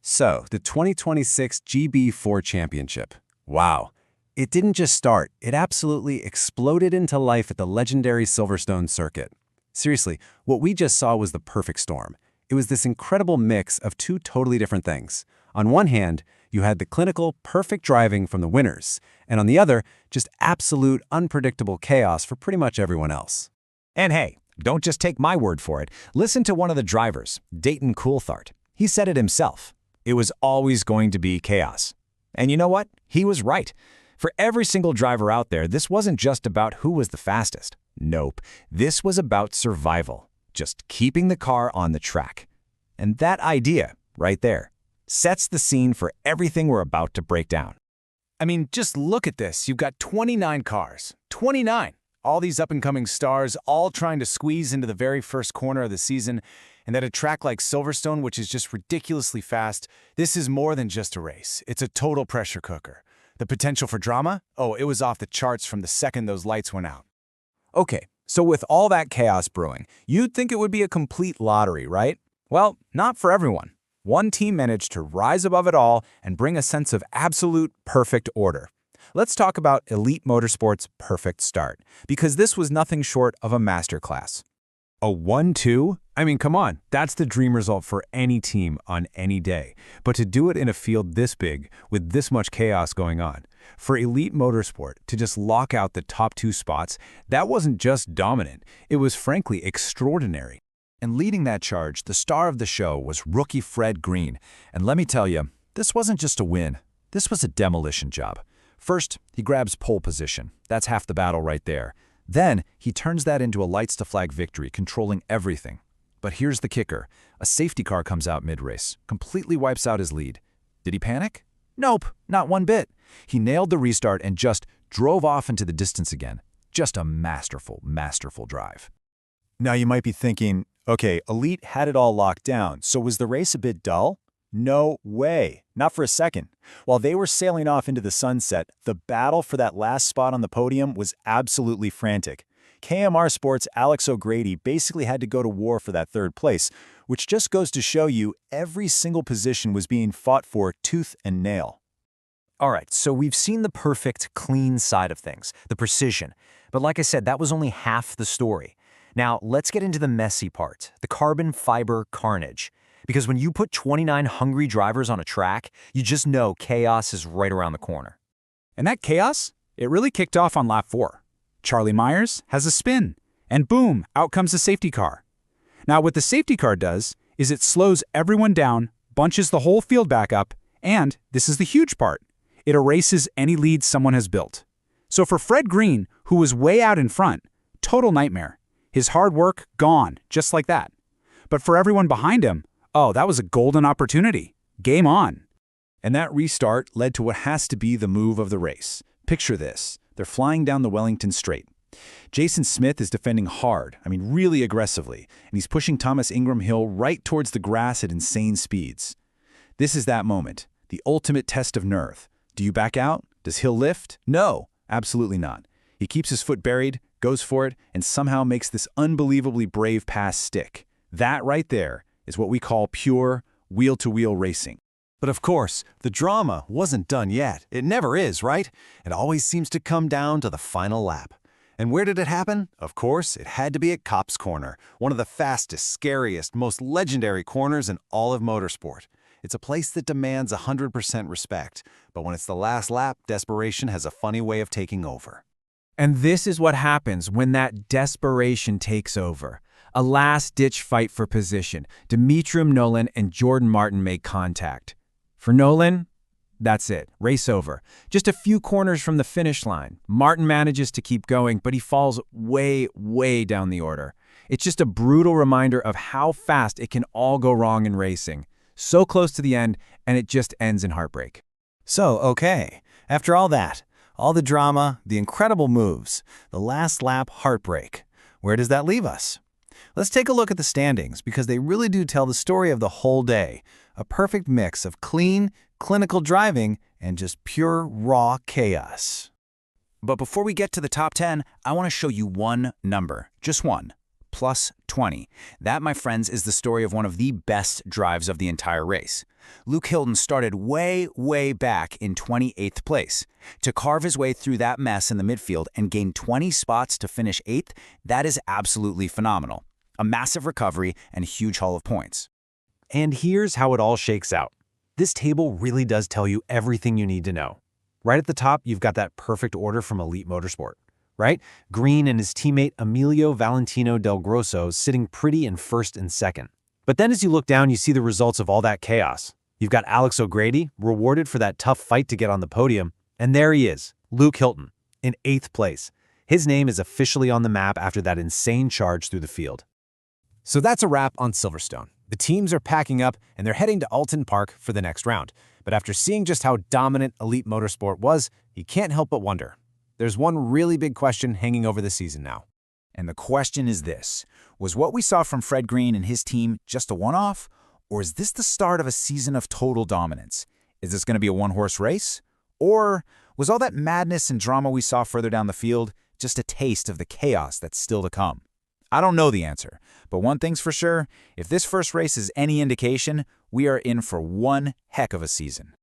So, the 2026 GB4 Championship. Wow. It didn't just start, it absolutely exploded into life at the legendary Silverstone circuit. Seriously, what we just saw was the perfect storm. It was this incredible mix of two totally different things. On one hand, you had the clinical, perfect driving from the winners, and on the other, just absolute, unpredictable chaos for pretty much everyone else. And hey, don't just take my word for it. Listen to one of the drivers, Dayton Coulthard. He said it himself. It was always going to be chaos. And you know what? He was right. For every single driver out there, this wasn't just about who was the fastest. Nope, this was about survival. Just keeping the car on the track. And that idea, right there, sets the scene for everything we're about to break down. I mean, just look at this. You've got 29 cars. 29! All these up-and-coming stars, all trying to squeeze into the very first corner of the season. And at a track like Silverstone, which is just ridiculously fast, this is more than just a race. It's a total pressure cooker. The potential for drama? Oh, it was off the charts from the second those lights went out. Okay, so with all that chaos brewing, you'd think it would be a complete lottery, right? Well, not for everyone. One team managed to rise above it all and bring a sense of absolute perfect order. Let's talk about Elite Motorsport's perfect start, because this was nothing short of a masterclass. A 1-2? I mean, come on, that's the dream result for any team on any day. But to do it in a field this big, with this much chaos going on, for Elite Motorsport to just lock out the top two spots, that wasn't just dominant, it was frankly extraordinary. And leading that charge, the star of the show was rookie Fred Green. And let me tell you, this wasn't just a win, this was a demolition job. First, he grabs pole position. That's half the battle right there. Then, he turns that into a lights-to-flag victory, controlling everything. But here's the kicker. A safety car comes out mid-race, completely wipes out his lead. Did he panic? Nope, not one bit. He nailed the restart and just drove off into the distance again. Just a masterful, masterful drive. Now you might be thinking, okay, Elite had it all locked down, so was the race a bit dull? No way, not for a second. While they were sailing off into the sunset, the battle for that last spot on the podium was absolutely frantic. KMR Sports' Alex O'Grady basically had to go to war for that third place, which just goes to show you every single position was being fought for tooth and nail. All right, so we've seen the perfect, clean side of things, the precision. But like I said, that was only half the story. Now, let's get into the messy part, the carbon fiber carnage. Because when you put 29 hungry drivers on a track, you just know chaos is right around the corner. And that chaos, it really kicked off on lap 4. Charlie Myers has a spin, and boom, out comes the safety car. Now what the safety car does is it slows everyone down, bunches the whole field back up, and, this is the huge part, it erases any lead someone has built. So for Fred Green, who was way out in front, total nightmare. His hard work gone, just like that. But for everyone behind him, oh, that was a golden opportunity. Game on. And that restart led to what has to be the move of the race. Picture this. They're flying down the Wellington Straight. Jason Smith is defending hard, really aggressively, and he's pushing Thomas Ingram Hill right towards the grass at insane speeds. This is that moment, the ultimate test of nerve. Do you back out? Does Hill lift? No, absolutely not. He keeps his foot buried, goes for it, and somehow makes this unbelievably brave pass stick. That right there is what we call pure wheel-to-wheel racing. But of course, the drama wasn't done yet. It never is, right? It always seems to come down to the final lap. And where did it happen? Of course, it had to be at Copse Corner, one of the fastest, scariest, most legendary corners in all of motorsport. It's a place that demands 100% respect, but when it's the last lap, desperation has a funny way of taking over. And this is what happens when that desperation takes over. A last-ditch fight for position. Dimitrium Nolan and Jordan Martin make contact. For Nolan, that's it. Race over. Just a few corners from the finish line. Martin manages to keep going, but he falls way, way down the order. It's just a brutal reminder of how fast it can all go wrong in racing. So close to the end, and it just ends in heartbreak. So, okay, after all that, all the drama, the incredible moves, the last lap heartbreak, where does that leave us? Let's take a look at the standings because they really do tell the story of the whole day. A perfect mix of clean, clinical driving and just pure, raw chaos. But before we get to the top 10, I want to show you one number, just one. plus 20. That, my friends, is the story of one of the best drives of the entire race. Luke Hilton started way, way back in 28th place. To carve his way through that mess in the midfield and gain 20 spots to finish 8th, that is absolutely phenomenal. A massive recovery and a huge haul of points. And here's how it all shakes out. This table really does tell you everything you need to know. Right at the top, you've got that perfect order from Elite Motorsport, right? Green and his teammate Emilio Valentino Del Grosso sitting pretty in first and second. But then as you look down, you see the results of all that chaos. You've got Alex O'Grady, rewarded for that tough fight to get on the podium, and there he is, Luke Hilton, in 8th place. His name is officially on the map after that insane charge through the field. So that's a wrap on Silverstone. The teams are packing up and they're heading to Alton Park for the next round. But after seeing just how dominant Elite Motorsport was, you can't help but wonder. There's one really big question hanging over the season now. And the question is this: was what we saw from Fred Green and his team just a one-off? Or is this the start of a season of total dominance? Is this going to be a one-horse race? Or was all that madness and drama we saw further down the field just a taste of the chaos that's still to come? I don't know the answer, but one thing's for sure, if this first race is any indication, we are in for one heck of a season.